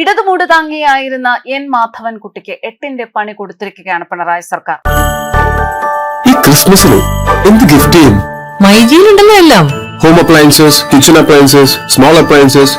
ഇടതുമൂട് താങ്ങിയായിരുന്ന N മാധവൻകുട്ടിക്ക് 8ന്റെ പണി കൊടുത്തിരിക്കുകയാണ് പിണറായി സർക്കാർ. ഈ ക്രിസ്മസിന് എന്ത് ഗിഫ്റ്റ് ചെയ്യും? മൈജിയിലുണ്ടല്ലോ എല്ലാം. Home appliances, kitchen appliances, small appliances,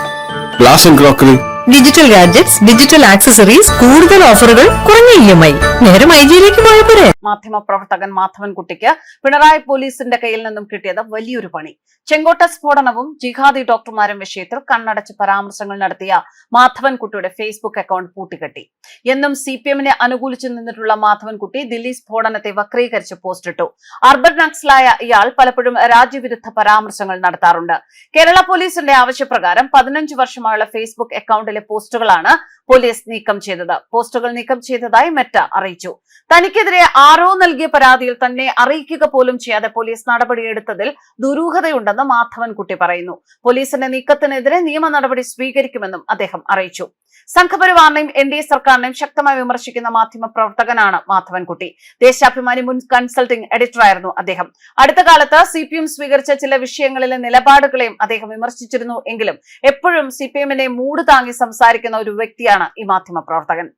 glass and crockery, digital gadgets, digital accessories, കൂടുതൽ ഓഫറുകൾ, കുറഞ്ഞ EMI. നേരെ മൈജിയിലേക്ക് പോയപ്പോഴേ. മാധ്യമപ്രവർത്തകൻ മാധവൻകുട്ടിക്ക് പിണറായി പോലീസിന്റെ കയ്യിൽ നിന്നും കിട്ടിയത് വലിയൊരു പണി. ചെങ്കോട്ട സ്ഫോടനവും ജിഹാദി ഡോക്ടർമാരും വിഷയത്തിൽ കണ്ണടച്ച് പരാമർശങ്ങൾ നടത്തിയ മാധവൻകുട്ടിയുടെ ഫേസ്ബുക്ക് അക്കൗണ്ട് പൂട്ടിക്കെട്ടി. എന്നും CPM-നെ അനുകൂലിച്ചു നിന്നിട്ടുള്ള മാധവൻകുട്ടി ദില്ലി സ്ഫോടനത്തെ വക്രീകരിച്ച് പോസ്റ്റിട്ടു. അർബൻ നക്സലായ ഇയാൾ പലപ്പോഴും രാജ്യവിരുദ്ധ പരാമർശങ്ങൾ നടത്താറുണ്ട്. കേരള പോലീസിന്റെ ആവശ്യപ്രകാരം 15 വർഷമായുള്ള ഫേസ്ബുക്ക് അക്കൗണ്ടിലെ പോസ്റ്റുകളാണ് പോലീസ് നീക്കം ചെയ്തത്. പോസ്റ്റുകൾ നീക്കം ചെയ്തതായി മെറ്റ അറിയിച്ചു. തനിക്കെതിരെ ആരോ നൽകിയ പരാതിയിൽ തന്നെ അറിയിക്കുക പോലും ചെയ്യാതെ പോലീസ് നടപടിയെടുത്തതിൽ ദുരൂഹതയുണ്ടെന്ന് മാധവൻകുട്ടി പറയുന്നു. പോലീസിന്റെ നീക്കത്തിനെതിരെ നിയമ നടപടി സ്വീകരിക്കുമെന്നും അദ്ദേഹം അറിയിച്ചു. സംഘപരിവാറിനെയും NDA സർക്കാരിനെയും ശക്തമായി വിമർശിക്കുന്ന മാധ്യമ പ്രവർത്തകനാണ് മാധവൻകുട്ടി. ദേശാഭിമാനി മുൻ കൺസൾട്ടിംഗ് എഡിറ്ററായിരുന്നു അദ്ദേഹം. അടുത്ത കാലത്ത് CPM സ്വീകരിച്ച ചില വിഷയങ്ങളിലെ നിലപാടുകളെയും അദ്ദേഹം വിമർശിച്ചിരുന്നു എങ്കിലും എപ്പോഴും CPM-നെ മൂട് താങ്ങി സംസാരിക്കുന്ന ഒരു വ്യക്തിയാണ് ഈ മാധ്യമ പ്രവർത്തകൻ.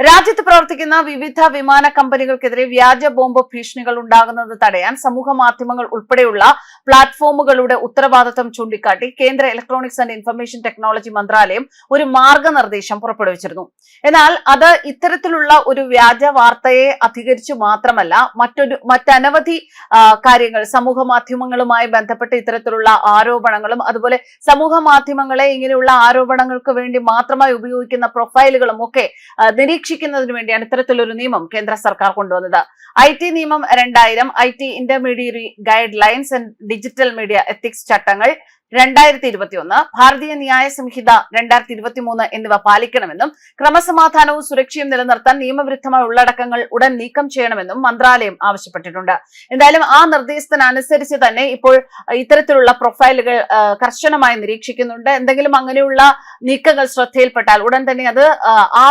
രാജ്യത്ത് പ്രവർത്തിക്കുന്ന വിവിധ വിമാന കമ്പനികൾക്കെതിരെ വ്യാജ ബോംബ് ഭീഷണികൾ ഉണ്ടാകുന്നത് തടയാൻ സമൂഹ മാധ്യമങ്ങൾ ഉൾപ്പെടെയുള്ള പ്ലാറ്റ്ഫോമുകളുടെ ഉത്തരവാദിത്തം ചൂണ്ടിക്കാട്ടി കേന്ദ്ര ഇലക്ട്രോണിക്സ് ആൻഡ് ഇൻഫർമേഷൻ ടെക്നോളജി മന്ത്രാലയം ഒരു മാർഗനിർദ്ദേശം പുറപ്പെടുവിച്ചിരുന്നു. എന്നാൽ അത് ഇത്തരത്തിലുള്ള ഒരു വ്യാജ വാർത്തയെ അധികരിച്ചു മാത്രമല്ല മറ്റനവധി കാര്യങ്ങൾ സമൂഹ മാധ്യമങ്ങളുമായി ബന്ധപ്പെട്ട് ഇത്തരത്തിലുള്ള ആരോപണങ്ങളും അതുപോലെ സമൂഹ മാധ്യമങ്ങളെ ഇങ്ങനെയുള്ള ആരോപണങ്ങൾക്ക് വേണ്ടി മാത്രമായി ഉപയോഗിക്കുന്ന പ്രൊഫൈലുകളും ഒക്കെ നിരീക്ഷിക്കുന്നതിന് വേണ്ടിയാണ് ഇത്തരത്തിലൊരു നിയമം കേന്ദ്ര സർക്കാർ കൊണ്ടുവന്നത്. IT നിയമം 2000, IT intermediary guide lines and digital media ethics ചട്ടങ്ങൾ 2021, ഭാരതീയ ന്യായ സംഹിത 2023 എന്നിവ പാലിക്കണമെന്നും ക്രമസമാധാനവും സുരക്ഷയും നിലനിർത്താൻ നിയമവിരുദ്ധമായ ഉള്ളടക്കങ്ങൾ ഉടൻ നീക്കം ചെയ്യണമെന്നും മന്ത്രാലയം ആവശ്യപ്പെട്ടിട്ടുണ്ട്. എന്തായാലും ആ നിർദ്ദേശത്തിനനുസരിച്ച് തന്നെ ഇപ്പോൾ ഇത്തരത്തിലുള്ള പ്രൊഫൈലുകൾ കർശനമായി നിരീക്ഷിക്കുന്നുണ്ട്. എന്തെങ്കിലും അങ്ങനെയുള്ള നീക്കങ്ങൾ ശ്രദ്ധയിൽപ്പെട്ടാൽ ഉടൻ തന്നെ അത് ആ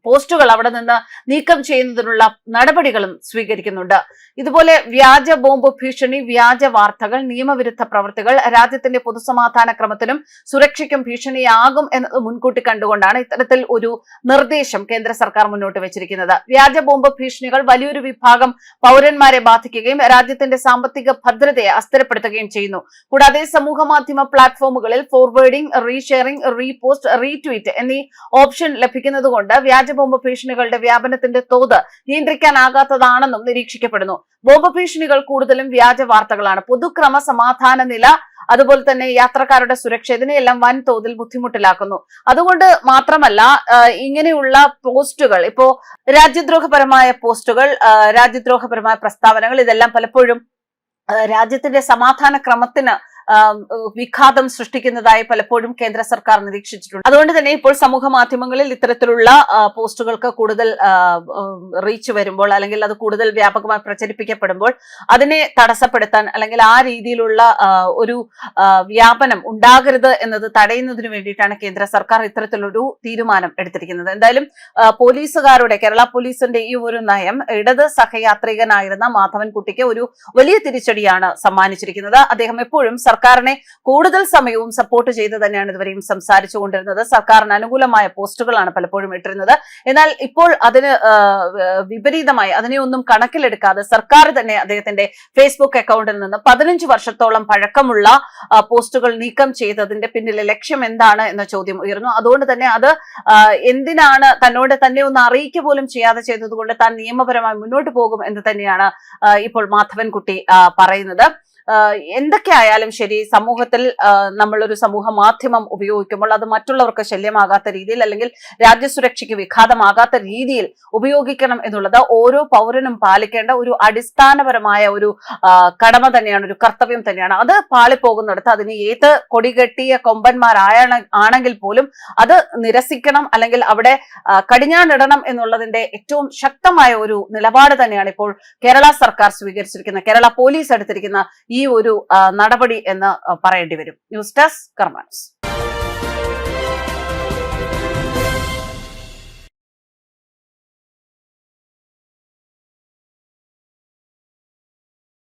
പോസ്റ്റുകൾ അവിടെ നിന്ന് നീക്കം ചെയ്യുന്നതിനുള്ള നടപടികളും സ്വീകരിക്കുന്നുണ്ട്. ഇതുപോലെ വ്യാജ ബോംബ് ഭീഷണി, വ്യാജ വാർത്തകൾ, നിയമവിരുദ്ധ പ്രവൃത്തികൾ രാജ്യത്തിന്റെ പൊതുസമാധാന ക്രമത്തിനും സുരക്ഷയ്ക്കും ഭീഷണിയാകും എന്നത് മുൻകൂട്ടി കണ്ടുകൊണ്ടാണ് ഇത്തരത്തിൽ ഒരു നിർദ്ദേശം കേന്ദ്ര സർക്കാർ മുന്നോട്ട് വെച്ചിരിക്കുന്നത്. വ്യാജ ബോംബ് ഭീഷണികൾ വലിയൊരു വിഭാഗം പൗരന്മാരെ ബാധിക്കുകയും രാജ്യത്തിന്റെ സാമ്പത്തിക ഭദ്രതയെ അസ്ഥിരപ്പെടുത്തുകയും ചെയ്യുന്നു. കൂടാതെ സമൂഹ മാധ്യമ പ്ലാറ്റ്ഫോമുകളിൽ ഫോർവേഡിംഗ്, റീഷെയറിംഗ്, റീപോസ്റ്റ്, റീട്വീറ്റ് എന്നീ ഓപ്ഷൻ ലഭിക്കുന്നതുകൊണ്ട് വ്യാജ ബോംബ് ഭീഷണികളുടെ വ്യാപനത്തിന്റെ തോത് നിയന്ത്രിക്കാനാകാത്തതാണെന്നും നിരീക്ഷിക്കപ്പെടുന്നു. ബോംബ് ഭീഷണികൾ കൂടുതലും വ്യാജ വാർത്തകളാണ്. പൊതുക്രമ സമാധാന നില, അതുപോലെ തന്നെ യാത്രക്കാരുടെ സുരക്ഷ, ഇതിനെയെല്ലാം വൻതോതിൽ ബുദ്ധിമുട്ടിലാക്കുന്നു. അതുകൊണ്ട് മാത്രമല്ല ഇങ്ങനെയുള്ള പോസ്റ്റുകൾ, ഇപ്പോ രാജ്യദ്രോഹപരമായ പോസ്റ്റുകൾ, രാജ്യദ്രോഹപരമായ പ്രസ്താവനകൾ, ഇതെല്ലാം പലപ്പോഴും രാജ്യത്തിന്റെ സമാധാന ക്രമത്തിന് വിഘാതം സൃഷ്ടിക്കുന്നതായി പലപ്പോഴും കേന്ദ്ര സർക്കാർ നിരീക്ഷിച്ചിട്ടുണ്ട്. അതുകൊണ്ട് തന്നെ ഇപ്പോൾ സമൂഹ മാധ്യമങ്ങളിൽ ഇത്തരത്തിലുള്ള പോസ്റ്റുകൾക്ക് കൂടുതൽ റീച്ച് വരുമ്പോൾ അല്ലെങ്കിൽ അത് കൂടുതൽ വ്യാപകമായി പ്രചരിപ്പിക്കപ്പെടുമ്പോൾ അതിനെ തടസ്സപ്പെടുത്താൻ അല്ലെങ്കിൽ ആ രീതിയിലുള്ള ഒരു വ്യാപനം ഉണ്ടാകരുത് എന്നത് തടയുന്നതിന് വേണ്ടിയിട്ടാണ് കേന്ദ്ര സർക്കാർ ഇത്തരത്തിലൊരു തീരുമാനം എടുത്തിരിക്കുന്നത്. എന്തായാലും പോലീസുകാരുടെ, കേരള പോലീസിന്റെ ഈ ഒരു നയം ഇടത് സഹയാത്രികനായിരുന്ന മാധവൻകുട്ടിക്ക് ഒരു വലിയ തിരിച്ചടിയാണ് സമ്മാനിച്ചിരിക്കുന്നത്. അദ്ദേഹം എപ്പോഴും സർക്കാരിനെ കൂടുതൽ സമയവും സപ്പോർട്ട് ചെയ്ത് തന്നെയാണ് ഇതുവരെയും സംസാരിച്ചു കൊണ്ടിരുന്നത്. സർക്കാരിന് അനുകൂലമായ പോസ്റ്റുകളാണ് പലപ്പോഴും ഇട്ടിരുന്നത്. എന്നാൽ ഇപ്പോൾ അതിന് വിപരീതമായി അതിനെയൊന്നും കണക്കിലെടുക്കാതെ സർക്കാർ തന്നെ അദ്ദേഹത്തിന്റെ ഫേസ്ബുക്ക് അക്കൗണ്ടിൽ നിന്ന് 15 വർഷത്തോളം പഴക്കമുള്ള പോസ്റ്റുകൾ നീക്കം ചെയ്തതിന്റെ പിന്നിലെ ലക്ഷ്യം എന്താണ് എന്ന ചോദ്യം ഉയർന്നു. അതുകൊണ്ട് തന്നെ അത് എന്തിനാണ് തന്നോട് തന്നെ ഒന്ന് അറിയിക്കുക പോലും ചെയ്യാതെ ചെയ്തതുകൊണ്ട് താൻ നിയമപരമായി മുന്നോട്ട് പോകും എന്ന് തന്നെയാണ് ഇപ്പോൾ മാധവൻകുട്ടി പറയുന്നത്. എന്തൊക്കെയായാലും ശരി, സമൂഹത്തിൽ നമ്മളൊരു സമൂഹ മാധ്യമം ഉപയോഗിക്കുമ്പോൾ അത് മറ്റുള്ളവർക്ക് ശല്യമാകാത്ത രീതിയിൽ അല്ലെങ്കിൽ രാജ്യസുരക്ഷയ്ക്ക് വിഘാതമാകാത്ത രീതിയിൽ ഉപയോഗിക്കണം എന്നുള്ളത് ഓരോ പൗരനും പാലിക്കേണ്ട ഒരു അടിസ്ഥാനപരമായ ഒരു കടമ തന്നെയാണ്, ഒരു കർത്തവ്യം തന്നെയാണ്. അത് പാളിപ്പോകുന്നിടത്ത് അതിന് ഏത് കൊടികെട്ടിയ കൊമ്പന്മാരാണെങ്കിൽ പോലും അത് നിരസിക്കണം, അല്ലെങ്കിൽ അവിടെ കടിഞ്ഞാണിടണം എന്നുള്ളതിന്റെ ഏറ്റവും ശക്തമായ ഒരു നിലപാട് തന്നെയാണ് ഇപ്പോൾ കേരള സർക്കാർ സ്വീകരിച്ചിരിക്കുന്ന, കേരള പോലീസ് എടുത്തിരിക്കുന്ന ഈ ഒരു നടപടി എന്ന് പറയേണ്ടി വരും. News desk കർമാനസ്.